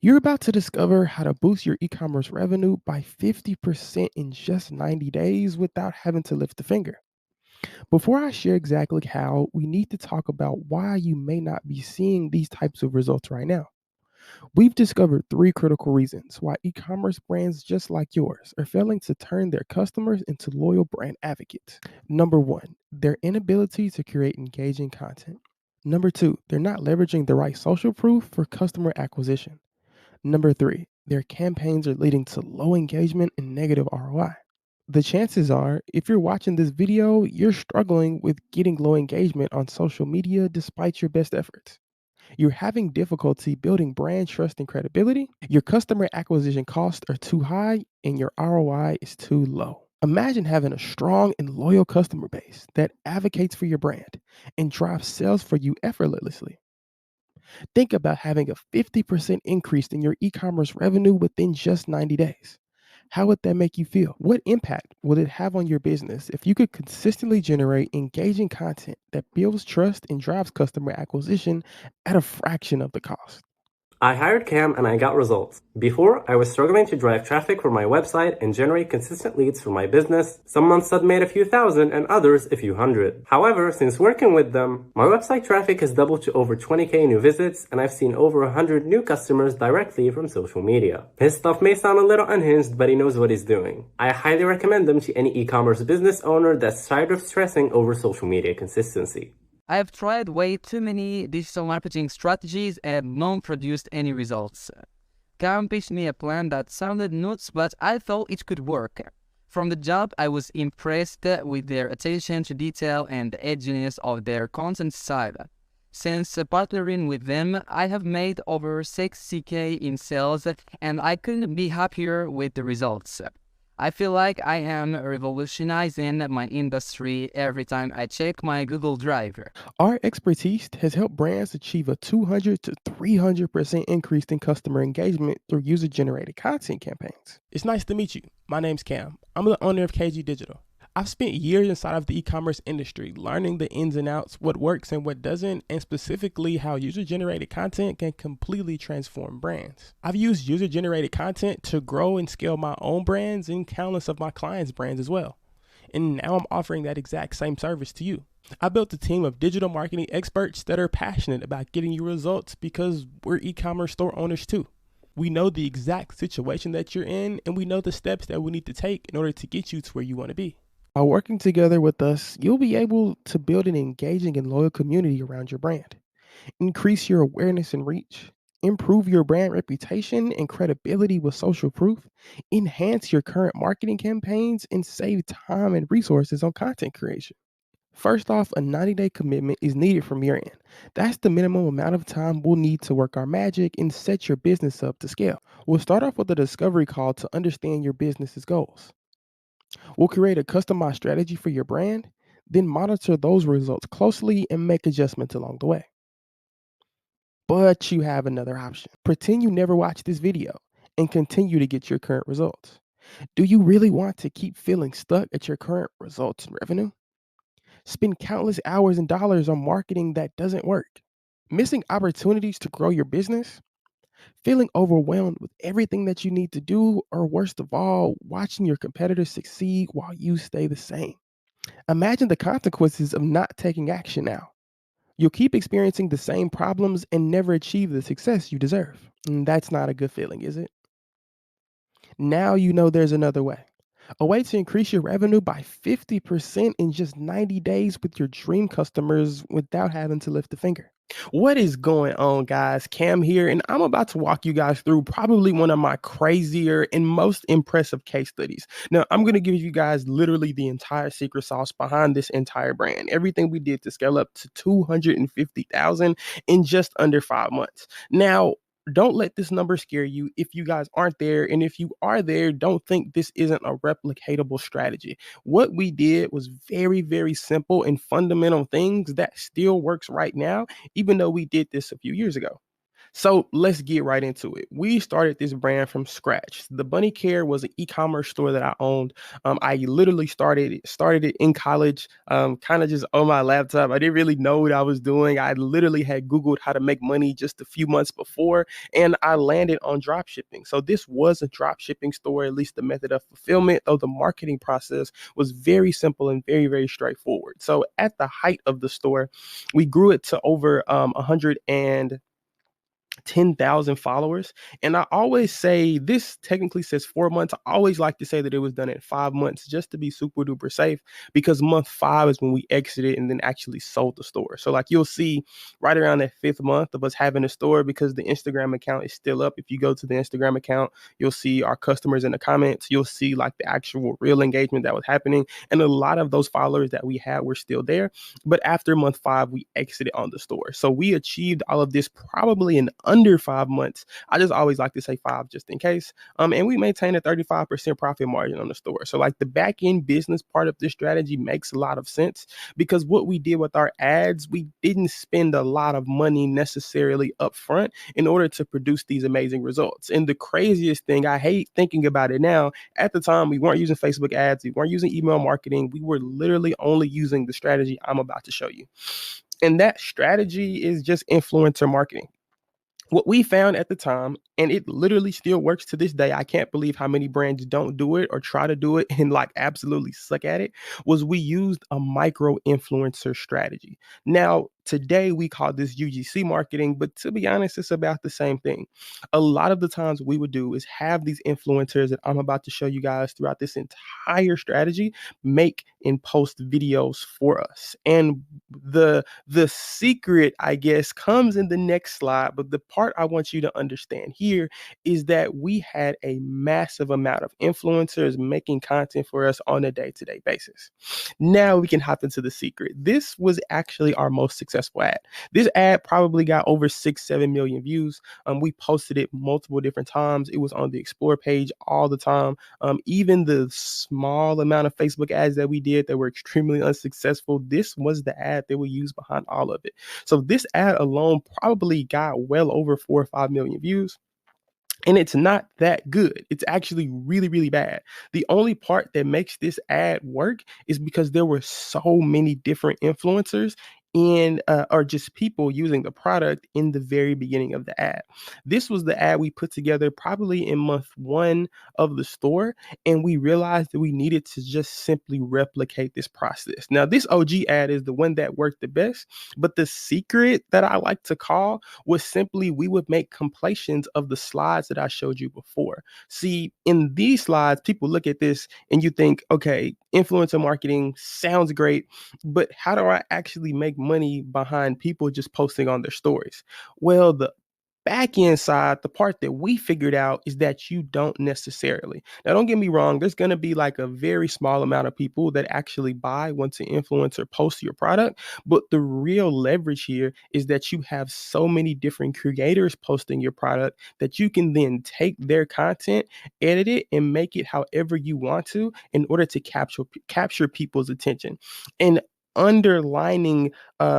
You're about to discover how to boost your e commerce revenue by 50% in just 90 days without having to lift a finger. Before I share exactly how, we need to talk about why you may not be seeing these types of results right now. We've discovered three critical reasons why e commerce brands just like yours are failing to turn their customers into loyal brand advocates. Number one, their inability to create engaging content. Number two, they're not leveraging the right social proof for customer acquisition. Number three, their campaigns are leading to low engagement and negative ROI. The chances are, if you're watching this video, you're struggling with getting low engagement on social media despite your best efforts. You're having difficulty building brand trust and credibility. Your customer acquisition costs are too high and your ROI is too low. Imagine having a strong and loyal customer base that advocates for your brand and drives sales for you effortlessly. Think about having a 50% increase in your e commerce revenue within just 90 days. How would that make you feel? What impact would it have on your business if you could consistently generate engaging content that builds trust and drives customer acquisition at a fraction of the cost? I hired Cam and I got results. Before, I was struggling to drive traffic for my website and generate consistent leads for my business. Some months I'd made a few thousand and others a few hundred. However, since working with them, my website traffic has doubled to over 20k new visits and I've seen over 100 new customers directly from social media. His stuff may sound a little unhinged, but he knows what he's doing. I highly recommend him to any e-commerce business owner that's tired of stressing over social media consistency. I have tried way too many digital marketing strategies and none produced any results. Cam pitched me a plan that sounded nuts, but I thought it could work. From the jump, I was impressed with their attention to detail and the edginess of their content style. Since partnering with them, I have made over 60k in sales and I couldn't be happier with the results. I feel like I am revolutionizing my industry every time I check my Google Drive. Our expertise has helped brands achieve a 200 to 300% increase in customer engagement through user generated content campaigns. It's nice to meet you. My name's Cam. I'm the owner of KG Digital. I've spent years inside of the e commerce industry learning the ins and outs, what works and what doesn't, and specifically how user generated content can completely transform brands. I've used user generated content to grow and scale my own brands and countless of my clients' brands as well. And now I'm offering that exact same service to you. I built a team of digital marketing experts that are passionate about getting you results because we're e commerce store owners too. We know the exact situation that you're in, and we know the steps that we need to take in order to get you to where you want to be. By working together with us, you'll be able to build an engaging and loyal community around your brand, increase your awareness and reach, improve your brand reputation and credibility with social proof, enhance your current marketing campaigns, and save time and resources on content creation. First off, a 90-day commitment is needed from your end. That's the minimum amount of time we'll need to work our magic and set your business up to scale. We'll start off with a discovery call to understand your business's goals. We'll create a customized strategy for your brand, then monitor those results closely and make adjustments along the way. But you have another option. Pretend you never watched this video and continue to get your current results. Do you really want to keep feeling stuck at your current results and revenue? Spend countless hours and dollars on marketing that doesn't work. Missing opportunities to grow your business? Feeling overwhelmed with everything that you need to do, or worst of all, watching your competitors succeed while you stay the same. Imagine the consequences of not taking action now. You'll keep experiencing the same problems and never achieve the success you deserve. And that's not a good feeling, is it? Now you know there's another way. A way to increase your revenue by 50% in just 90 days with your dream customers without having to lift a finger. What is going on, guys? Cam here, and I'm about to walk you guys through probably one of my crazier and most impressive case studies. Now, I'm going to give you guys literally the entire secret sauce behind this entire brand. Everything we did to scale up to 250,000 in just under 5 months. Now, don't let this number scare you if you guys aren't there. And if you are there, don't think this isn't a replicatable strategy. What we did was very, very simple and fundamental things that still works right now, even though we did this a few years ago. So let's get right into it. We started this brand from scratch. The Bunny Care was an e-commerce store that I owned. I literally started it in college, kind of just on my laptop. I didn't really know what I was doing. I literally had Googled how to make money just a few months before, and I landed on drop shipping. So this was a drop shipping store, at least the method of fulfillment, though the marketing process was very simple and very, very straightforward. So at the height of the store, we grew it to over 110,000 followers. And I always say this technically says 4 months. I always like to say that it was done in 5 months just to be super duper safe, because month 5 is when we exited and then actually sold the store. So like you'll see right around that 5th month of us having a store, because the Instagram account is still up. If you go to the Instagram account, you'll see our customers in the comments. You'll see like the actual real engagement that was happening. And a lot of those followers that we had were still there. But after month 5, we exited on the store. So we achieved all of this probably in under 5 months. I just always like to say 5 just in case. And we maintain a 35% profit margin on the store. So like the back end business part of this strategy makes a lot of sense, because what we did with our ads, we didn't spend a lot of money necessarily upfront in order to produce these amazing results. And the craziest thing, I hate thinking about it now, at the time we weren't using Facebook ads, we weren't using email marketing, we were literally only using the strategy I'm about to show you. And that strategy is just influencer marketing. What we found at the time, and it literally still works to this day, I can't believe how many brands don't do it or try to do it and like absolutely suck at it, was we used a micro influencer strategy. Now, today we call this UGC marketing, but to be honest, it's about the same thing. A lot of the times what we would do is have these influencers that I'm about to show you guys throughout this entire strategy make and post videos for us. And the secret, I guess, comes in the next slide, but the part I want you to understand here is that we had a massive amount of influencers making content for us on a day-to-day basis. Now we can hop into the secret. This was actually our most successful ad. This ad probably got over 6-7 million views. We posted it multiple different times. It was on the Explore page all the time. Even the small amount of Facebook ads that we did that were extremely unsuccessful, this was the ad that we used behind all of it. So this ad alone probably got well over 4 or 5 million views. And it's not that good. It's actually really, really bad. The only part that makes this ad work is because there were so many different influencers in or just people using the product in the very beginning of the ad. This was the ad we put together probably in month 1 of the store, and we realized that we needed to just simply replicate this process. Now, this OG ad is the one that worked the best, but the secret that I like to call was simply we would make completions of the slides that I showed you before. See, in these slides, people look at this and you think, okay, influencer marketing sounds great, but how do I actually make money behind people just posting on their stories? Well, the back end side, the part that we figured out is that you don't necessarily. Now, don't get me wrong, there's going to be like a very small amount of people that actually buy once an influencer posts your product. But the real leverage here is that you have so many different creators posting your product that you can then take their content, edit it, and make it however you want to in order to capture people's attention. And underlining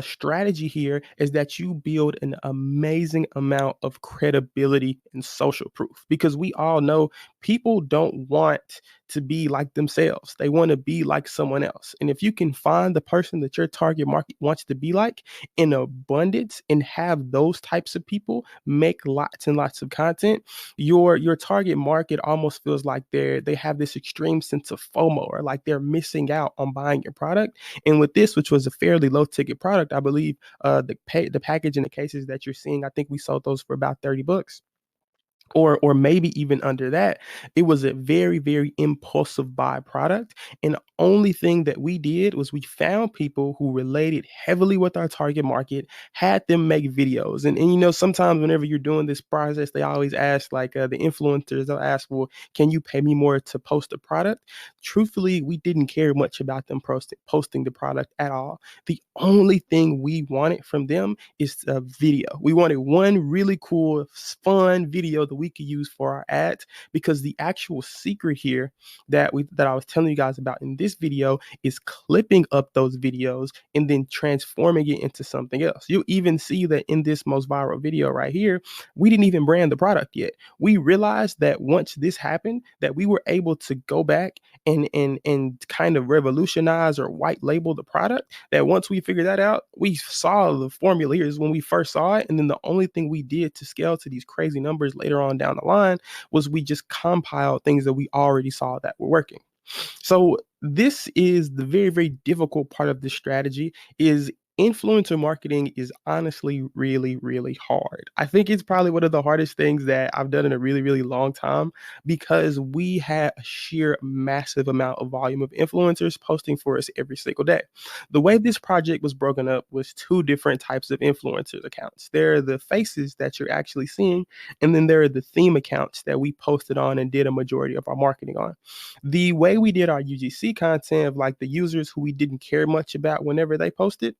strategy here is that you build an amazing amount of credibility and social proof, because we all know people don't want to be like themselves. They want to be like someone else. And if you can find the person that your target market wants to be like in abundance and have those types of people make lots and lots of content, your target market almost feels like they have this extreme sense of FOMO, or like they're missing out on buying your product. And with this, which was a fairly low ticket product, I believe the package and the cases that you're seeing, I think we sold those for about $30. Or maybe even under that. It was a very, very impulsive buy product. And the only thing that we did was we found people who related heavily with our target market, had them make videos. And you know, sometimes whenever you're doing this process, they always ask, like the influencers, they'll ask, well, can you pay me more to post a product? Truthfully, we didn't care much about them posting the product at all. The only thing we wanted from them is a video. We wanted one really cool, fun video that we we could use for our ads, because the actual secret here that I was telling you guys about in this video is clipping up those videos and then transforming it into something else. You'll even see that in this most viral video right here, we didn't even brand the product yet. We realized that once this happened, that we were able to go back and kind of revolutionize or white label the product. That once we figured that out, we saw the formula here is when we first saw it, and then the only thing we did to scale to these crazy numbers later on down the line was we just compiled things that we already saw that were working. So this is the very, very difficult part of this strategy. Is influencer marketing is honestly really, really hard. I think it's probably one of the hardest things that I've done in a really, really long time, because we had a sheer massive amount of volume of influencers posting for us every single day. The way this project was broken up was two different types of influencers accounts. There are the faces that you're actually seeing, and then there are the theme accounts that we posted on and did a majority of our marketing on. The way we did our UGC content of like the users who we didn't care much about whenever they posted,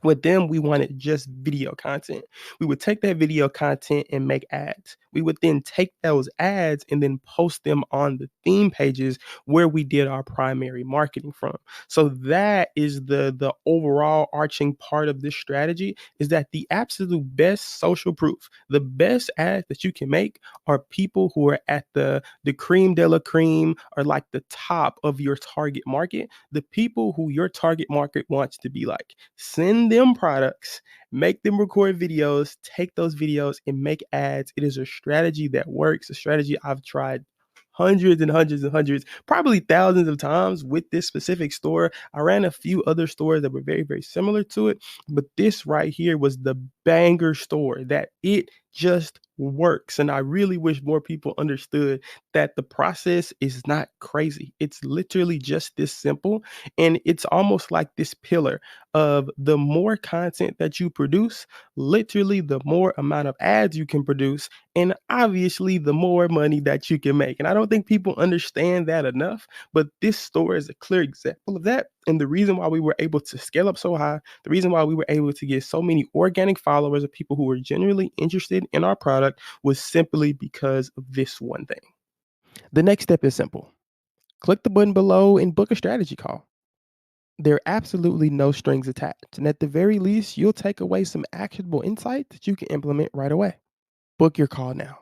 with them, we wanted just video content. We would take that video content and make ads. We would then take those ads and then post them on the theme pages where we did our primary marketing from. So that is the overall arching part of this strategy, is that the absolute best social proof, the best ads that you can make are people who are at the cream de la cream, or like the top of your target market, the people who your target market wants to be like. Send them products, make them record videos, take those videos and make ads. It is a strategy that works, a strategy I've tried hundreds and hundreds and hundreds, probably thousands of times with this specific store. I ran a few other stores that were very, very similar to it, but this right here was the banger store that it just works. And I really wish more people understood that the process is not crazy. It's literally just this simple. And it's almost like this pillar of the more content that you produce, literally the more amount of ads you can produce, and obviously the more money that you can make. And I don't think people understand that enough, but this store is a clear example of that. And the reason why we were able to scale up so high, the reason why we were able to get so many organic followers of people who were genuinely interested in our product, was simply because of this one thing. The next step is simple. Click the button below and book a strategy call. There are absolutely no strings attached, and at the very least, you'll take away some actionable insight that you can implement right away. Book your call now.